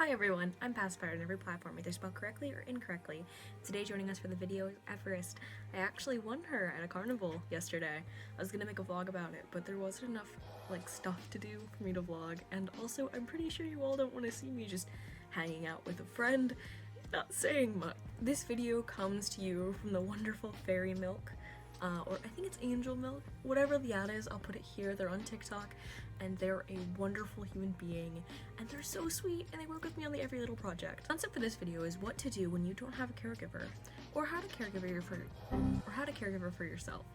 Hi everyone, I'm Pacifiered on every platform, either spelled correctly or incorrectly. Today joining us for the video is Everest. I actually won her at a carnival yesterday. I was gonna make a vlog about it, but there wasn't enough stuff to do for me to vlog, and also I'm pretty sure you all don't want to see me just hanging out with a friend, not saying much. This video comes to you from the wonderful Fairy Milk, or I think it's Angel Milk. Whatever the ad is, I'll put it here. They're on TikTok, and they're a wonderful human being, and they're so sweet, and they work with me on the Every Little Project. The concept for this video is what to do when you don't have a caregiver, or how to caregiver for yourself.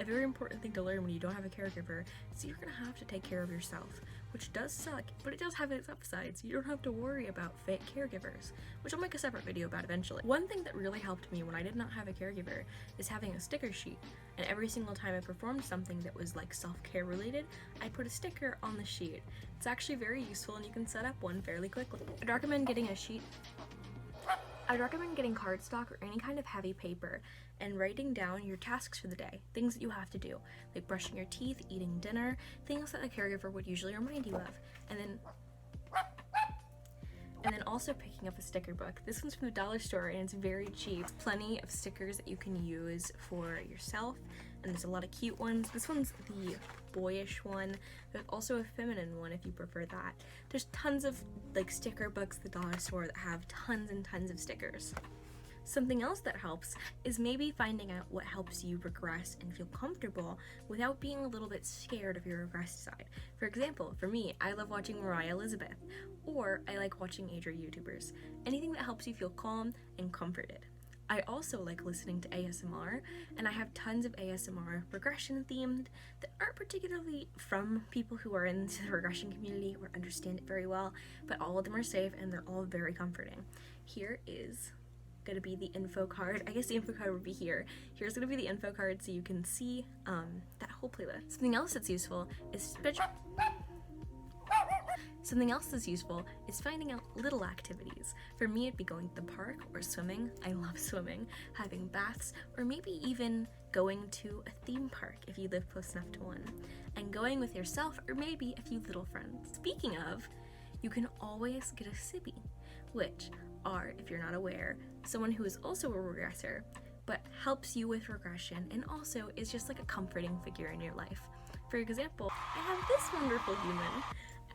A very important thing to learn when you don't have a caregiver is you're gonna have to take care of yourself, which does suck, but it does have its upsides. You don't have to worry about fake caregivers, which I'll make a separate video about eventually. One thing that really helped me when I did not have a caregiver is having a sticker sheet, and every single time I performed something that was self-care related, I put a sticker on the sheet. It's actually very useful, and you can set up one fairly quickly. I'd recommend getting cardstock or any kind of heavy paper and writing down your tasks for the day, things that you have to do, like brushing your teeth, eating dinner, things that a caregiver would usually remind you of, and then also picking up a sticker book. This one's from the dollar store and it's very cheap. Plenty of stickers that you can use for yourself, and there's a lot of cute ones. This one's the boyish one. There's also a feminine one if you prefer that. There's tons of sticker books at the dollar store that have tons and tons of stickers. Something else that helps is maybe finding out what helps you regress and feel comfortable without being a little bit scared of your regressed side. For example, for me, I love watching Mariah Elizabeth, or I like watching Agere YouTubers. Anything that helps you feel calm and comforted. I also like listening to ASMR, and I have tons of ASMR regression themed that aren't particularly from people who are into the regression community or understand it very well, but all of them are safe and they're all very comforting. Here is gonna be the info card. I guess the info card would be here. Here's gonna be the info card so you can see that whole playlist. Something else that's useful is finding out little activities. For me, it'd be going to the park or swimming. I love swimming, having baths, or maybe even going to a theme park if you live close enough to one, and going with yourself or maybe a few little friends. Speaking of, you can always get a sibby, which are, if you're not aware, someone who is also a regressor, but helps you with regression and also is just a comforting figure in your life. For example, I have this wonderful human,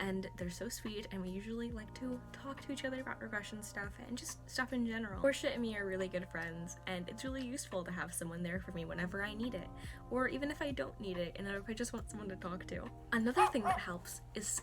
and they're so sweet, and we usually like to talk to each other about regression stuff and just stuff in general. Portia and me are really good friends, and it's really useful to have someone there for me whenever I need it, or even if I don't need it, and if I just want someone to talk to. Another thing that helps is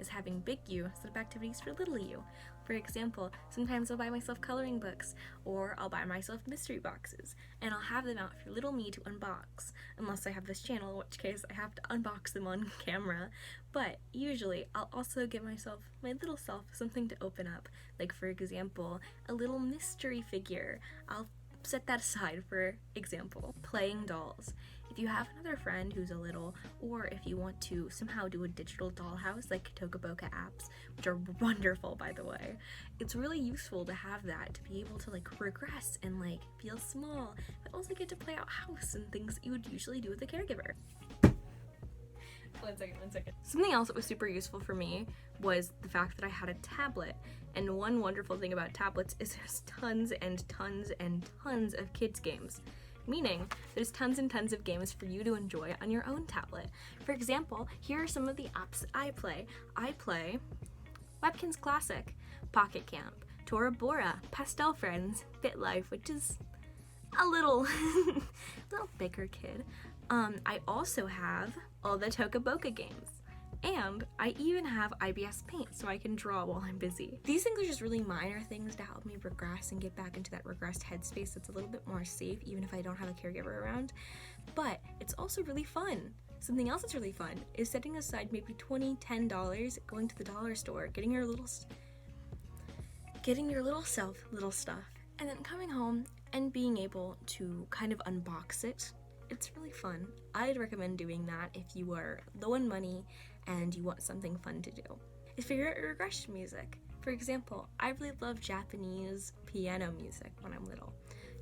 having big you set up activities for little you. For example, sometimes I'll buy myself coloring books, or I'll buy myself mystery boxes, and I'll have them out for little me to unbox, unless I have this channel, in which case I have to unbox them on camera. But usually I'll also give myself, my little self, something to open up, like for example, a little mystery figure. I'll set that aside. For example, playing dolls. If you have another friend who's a little, or if you want to somehow do a digital dollhouse like Tokaboka apps, which are wonderful by the way, it's really useful to have that, to be able to regress and feel small, but also get to play out house and things that you would usually do with a caregiver. One second. Something else that was super useful for me was the fact that I had a tablet, and one wonderful thing about tablets is there's tons and tons and tons of kids games. Meaning, there's tons and tons of games for you to enjoy on your own tablet. For example, here are some of the apps that I play. I play Webkinz Classic, Pocket Camp, Tora Bora, Pastel Friends, BitLife, which is a little bigger kid. I also have all the Tokaboka games. And I even have IBS Paint so I can draw while I'm busy. These things are just really minor things to help me regress and get back into that regressed headspace that's a little bit more safe even if I don't have a caregiver around. But it's also really fun. Something else that's really fun is setting aside maybe $10, going to the dollar store, getting your little self little stuff, and then coming home and being able to kind of unbox it. It's really fun. I'd recommend doing that if you are low on money and you want something fun to do. Is figure out your regression music. For example, I really love Japanese piano music when I'm little.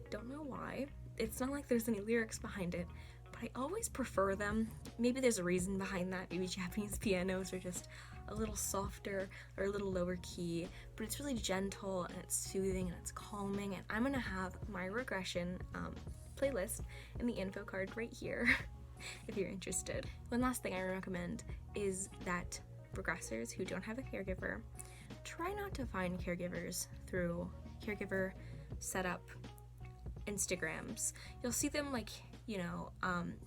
Don't know why. It's not like there's any lyrics behind it, but I always prefer them. Maybe there's a reason behind that. Maybe Japanese pianos are just a little softer or a little lower key, but it's really gentle and it's soothing and it's calming. And I'm gonna have my regression playlist in the info card right here if you're interested. One last thing I recommend is that regressors who don't have a caregiver, try not to find caregivers through caregiver setup Instagrams. You'll see them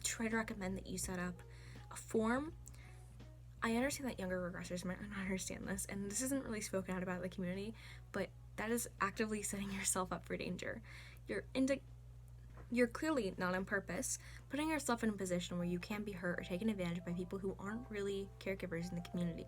try to recommend that you set up a form. I understand that younger regressors might not understand this, and this isn't really spoken out about in the community, but that is actively setting yourself up for danger. You're clearly, not on purpose, putting yourself in a position where you can be hurt or taken advantage by people who aren't really caregivers in the community,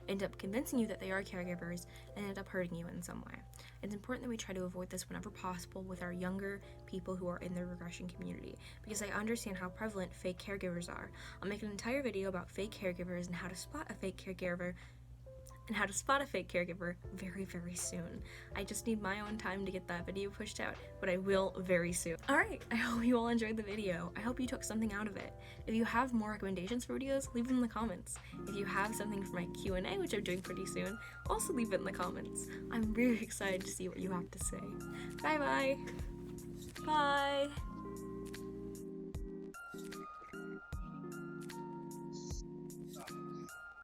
end up convincing you that they are caregivers, and end up hurting you in some way. It's important that we try to avoid this whenever possible with our younger people who are in the regression community, because I understand how prevalent fake caregivers are. I'll make an entire video about fake caregivers and how to spot a fake caregiver very, very soon. I just need my own time to get that video pushed out, but I will very soon. Alright, I hope you all enjoyed the video. I hope you took something out of it. If you have more recommendations for videos, leave them in the comments. If you have something for my Q&A, which I'm doing pretty soon, also leave it in the comments. I'm really excited to see what you have to say. Bye-bye! Bye!